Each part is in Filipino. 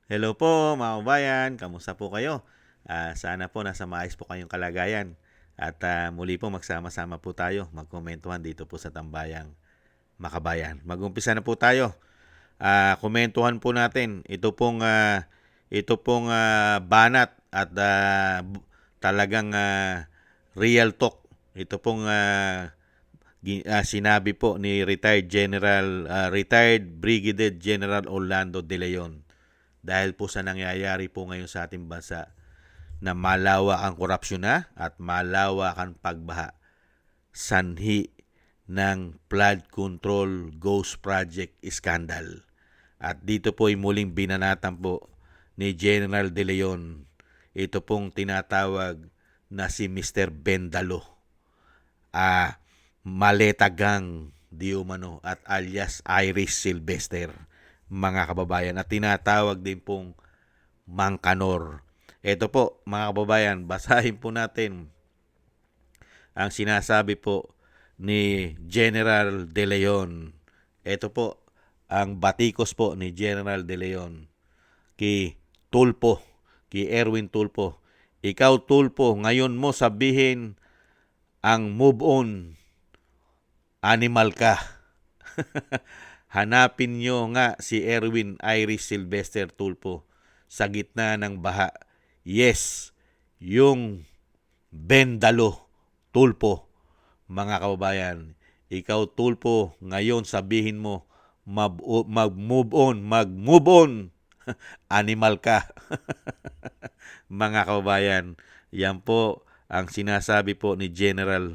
Hello po mga kabayan, kamusta po kayo? Sana po nasa maayos po kayong kalagayan. At muli po magsama-sama po tayo magkomentuhan dito po sa Tambayang Makabayan. Mag-umpisa na po tayo. Komentuhan po natin ito pong banat at talagang real talk. Ito pong sinabi po ni retired Brigadier General Orlando De Leon dahil po sa nangyayari po ngayon sa ating bansa na malawak ang korupsyon na at malawak ang pagbaha. Sanhi ng flood control ghost project scandal. At dito po ay muling binanatan po ni General De Leon. Ito pong tinatawag na si Mr. Bendalo. Maleta Gang di umano at alias Iris Sylvester, mga kababayan, at tinatawag din pong Mangkanor. Ito po mga kababayan, basahin po natin ang sinasabi po ni General De Leon. Ito po ang batikos po ni General De Leon kay Tulpo, kay Erwin Tulpo. Ikaw Tulpo, ngayon mo sabihin ang move on, animal ka. Hanapin nyo nga si Erwin Iris Sylvester Tulpo sa gitna ng baha. Yes, yung Bendalo Tulpo, mga kababayan. Ikaw Tulpo, ngayon sabihin mo mag-move on, animal ka. Mga kababayan, yan po ang sinasabi po ni General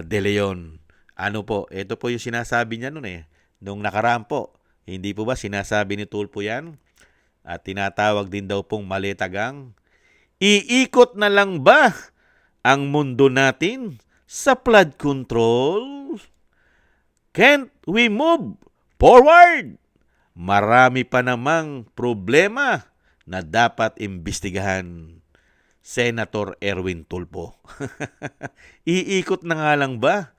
De Leon. Ano po, ito po yung sinasabi niya noon nung nakaraan po. Hindi po ba sinasabi ni Tulpo yan? At tinatawag din daw pong maletagang, iikot na lang ba ang mundo natin sa flood control? Can't we move forward? Marami pa namang problema na dapat imbestigahan. Senator Erwin Tulpo. Iikot na nga lang ba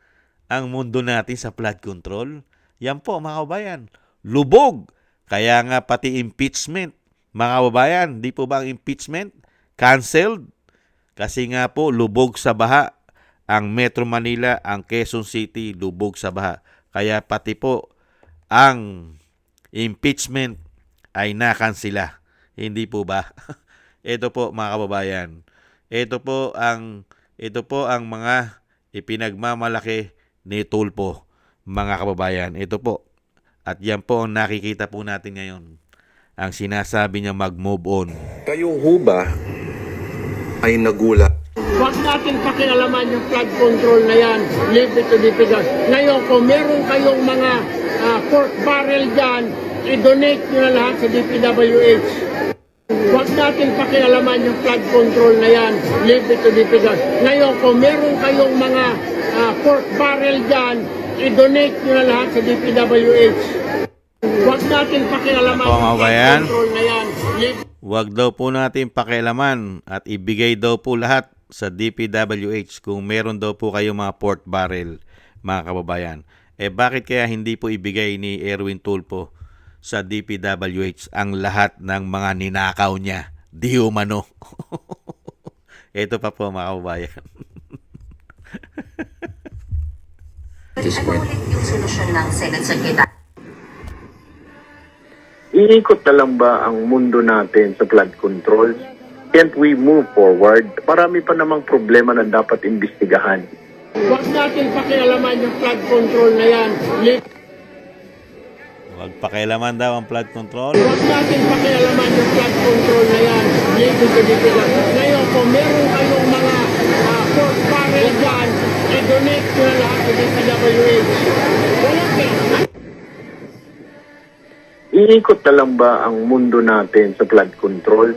ang mundo natin sa flood control? Yan po mga kababayan. Lubog. Kaya nga pati impeachment. Mga kababayan, di po ba ang impeachment canceled? Kasi nga po lubog sa baha. Ang Metro Manila, ang Quezon City, lubog sa baha. Kaya pati po ang impeachment ay nakansila. Hindi po ba? Ito po mga kababayan. Ito po ang mga ipinagmamalaki ni Tulpo, mga kababayan. Ito po. At yan po ang nakikita po natin ngayon. Ang sinasabi niya mag-move on. Kayo ho ba ay nagulat? Huwag natin pakialaman yung flood control na yan. Leave it to the figures. Ngayon, kung meron kayong mga pork barrel dyan, i-donate nyo na lahat sa DPWH. Huwag natin pakialaman yung flood control na yan. Leave it to the figures. Ngayon, kung meron kayong mga pork barrel dyan, i-donate nyo na lahat sa DPWH. Huwag natin pakialaman Ako, yung mga flood bayan. control na yan. Huwag daw po natin pakialaman at ibigay daw po lahat sa DPWH kung meron daw po kayo mga port barrel, mga kababayan. Bakit kaya hindi po ibigay ni Erwin Tulpo sa DPWH ang lahat ng mga ninakaw niya? Di umano. Ito pa po mga kababayan. Ano ulit yung solusyon ng Senate Secretary? Iikot na lang ba ang mundo natin sa flood control? Can't we move forward? Marami pa namang problema na dapat imbestigahan. Huwag natin pakialaman yung flood control na yan. Huwag pakialaman daw ang flood control. Huwag natin pakialaman yung flood control na yan. Leave it to the figures. Ngayon, kung meron kayong mga pork barrel dyan, i-donate nyo na lahat sa DPWH. Walang kailangan. Iikot na lang ba ang mundo natin sa flood control?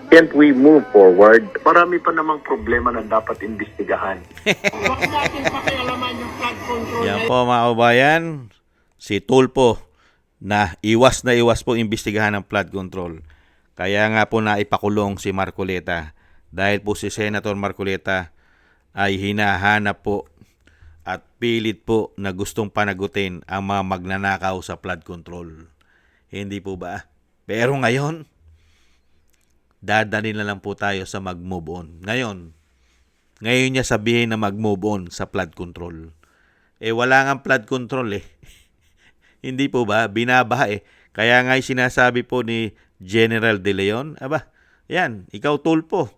Can't we move forward? Marami pa namang problema na dapat imbestigahan. Huwag natin pakialaman yung flood control na Yan yan. po mga kababayan, si Tulpo na iwas po imbestigahan ng flood control. Kaya nga po naipakulong si Marcoleta dahil po si Senator Marcoleta ay hinahanap po at pilit po na gustong panagutin ang mga magnanakaw sa flood control. Hindi po ba? Pero ngayon, dadali na lang po tayo sa mag-move on. Ngayon niya sabihin na mag-move on sa flood control. Wala nga flood control Hindi po ba? Binabaha Kaya nga sinasabi po ni General De Leon, yan, ikaw tulpo.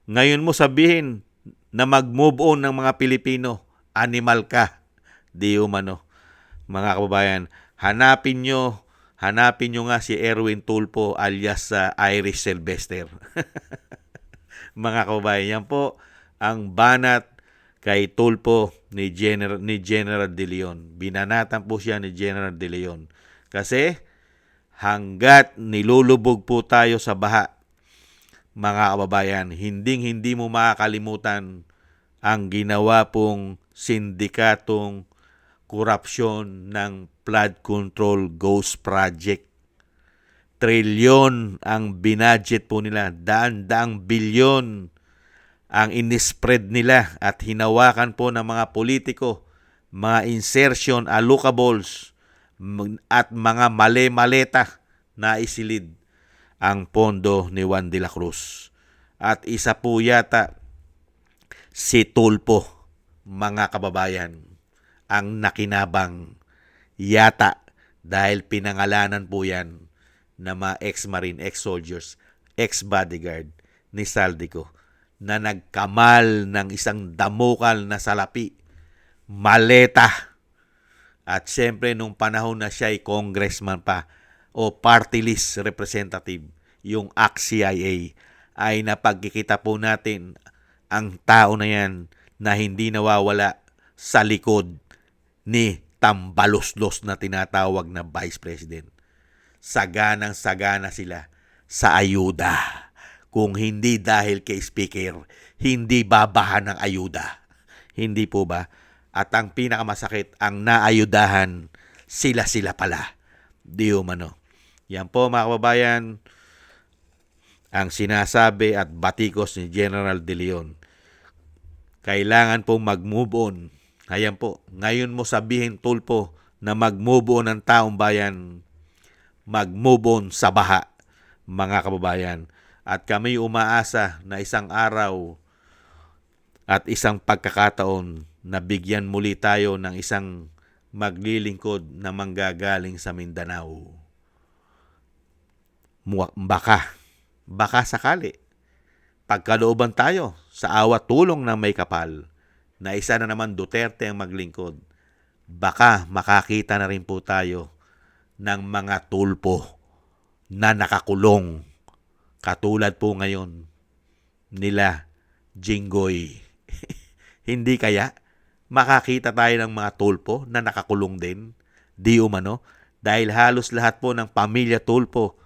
Ngayon mo sabihin na mag-move on ng mga Pilipino. Animal ka. Di umano. Mga kababayan, hanapin nyo nga si Erwin Tulpo alias Irish Sylvester. Mga kababayan, yan po ang banat kay Tulpo ni General De Leon. Binanatan po siya ni General De Leon. Kasi hanggat nilulubog po tayo sa baha, mga kababayan, hindi mo makakalimutan ang ginawa pong sindikatong korupsyon ng Flood Control Ghost Project. Trilyon ang binadget po nila, daan-daang bilyon ang inispread nila at hinawakan po ng mga politiko, mga insertion allocables at mga male-maleta na isilid ang pondo ni Juan de la Cruz. At isa po yata si Tulpo, mga kababayan, ang nakinabang yata dahil pinangalanan po yan na mga ex-marine, ex-soldiers, ex-bodyguard ni Saldico na nagkamal ng isang damukal na salapi, maleta. At siyempre nung panahon na siya ay congressman pa o party list representative, yung ACT-CIA, ay napagkikita po natin ang tao na yan na hindi nawawala sa likod ni tambaluslos na tinatawag na Vice President. Saganang-sagana sila sa ayuda. Kung hindi dahil kay Speaker, hindi babahan ng ayuda. Hindi po ba? At ang pinakamasakit, ang naayudahan, sila pala. Di umano. Yan po mga kababayan, ang sinasabi at batikos ni General De Leon. Kailangan pong mag-move on. Ayan po, ngayon mo sabihin, Tulpo, na mag-move on ang taong bayan, mag-move on sa baha, mga kababayan. At kami umaasa na isang araw at isang pagkakataon na bigyan muli tayo ng isang maglilingkod na manggagaling sa Mindanao. Baka sakali, pagkalooban tayo sa awat tulong ng may kapal, na isa na naman Duterte ang maglingkod, baka makakita na rin po tayo ng mga tulpo na nakakulong. Katulad po ngayon nila Jinggoy. Hindi kaya makakita tayo ng mga tulpo na nakakulong din? Di umano? Dahil halos lahat po ng pamilya tulpo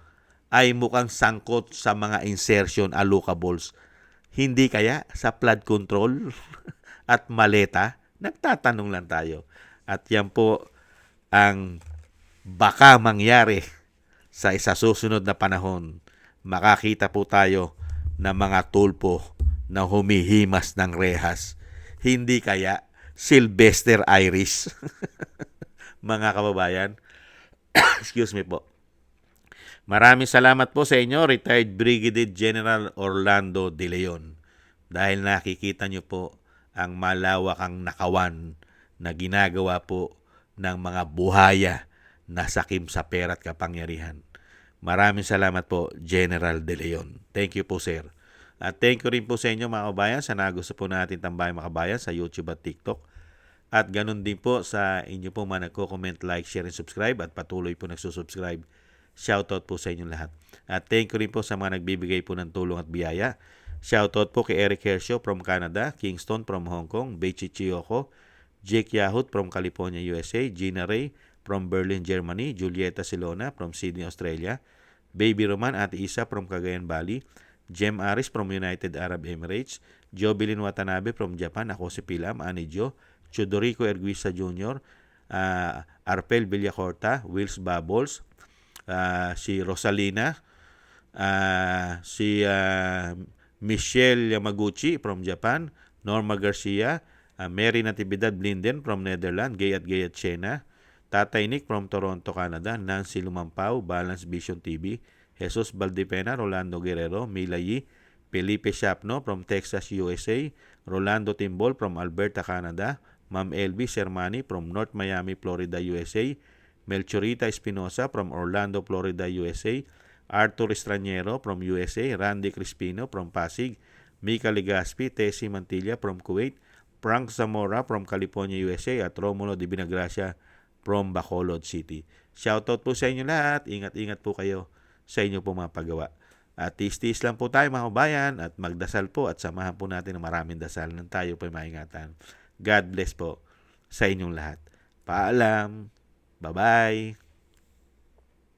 ay mukhang sangkot sa mga insertion allocables. Hindi kaya sa flood control at maleta? Nagtatanong lang tayo. At yan po ang baka mangyari sa susunod na panahon. Makakita po tayo ng mga tulpo na humihimas ng rehas. Hindi kaya Sylvester Irish. Mga kababayan, excuse me po. Maraming salamat po sa inyo, Retired Brigadier General Orlando De Leon. Dahil nakikita nyo po ang malawakang nakawan na ginagawa po ng mga buhaya na sakim sa pera at kapangyarihan. Maraming salamat po, General De Leon. Thank you po, sir. At thank you rin po sa inyo, mga kabayan, sa nagusto po natin tambayang mga kabayan sa YouTube at TikTok. At ganun din po sa inyo po mga nagko-comment, like, share, and subscribe at patuloy po nagsusubscribe. Shoutout po sa inyong lahat. At thank you rin po sa mga nagbibigay po ng tulong at biyaya. Shoutout po kay Eric Hershio from Canada, Kingston from Hong Kong, Beichi Chiyoko, Jake Yahut from California, USA, Gina Ray from Berlin, Germany, Julieta Silona from Sydney, Australia, Baby Roman at Isa from Cagayan Valley, Jem Aris from United Arab Emirates, Jobilin Watanabe from Japan, ako si Pilam, Anijo, Chudorico Erguisa Jr., Arpel Villacorta, Wills Bubbles, si Rosalina, si Michelle Yamaguchi from Japan, Norma Garcia, Mary Natividad Blinden from Netherlands, Gayat Chena, Tatay Nick from Toronto, Canada, Nancy Lumampaw, Balance Vision TV, Jesus Valdipena, Rolando Guerrero, Mila Yi, Felipe Shapno from Texas, USA, Rolando Timbol from Alberta, Canada, Ma'am LB Sermani from North Miami, Florida, USA, Melchorita Espinosa from Orlando, Florida, USA, Arthur Estraniero from USA, Randy Crispino from Pasig, Mika Legaspi, Tessie Mantilla from Kuwait, Frank Zamora from California, USA, at Romulo de Binagracia from Bacolod City. Shoutout po sa inyo lahat. Ingat-ingat po kayo sa inyo po mga paggawa. At tiis-tiis lang po tayo mga kabayan at magdasal po at samahan po natin ng maraming dasal nang tayo po maingatan. God bless po sa inyong lahat. Paalam. Bye-bye.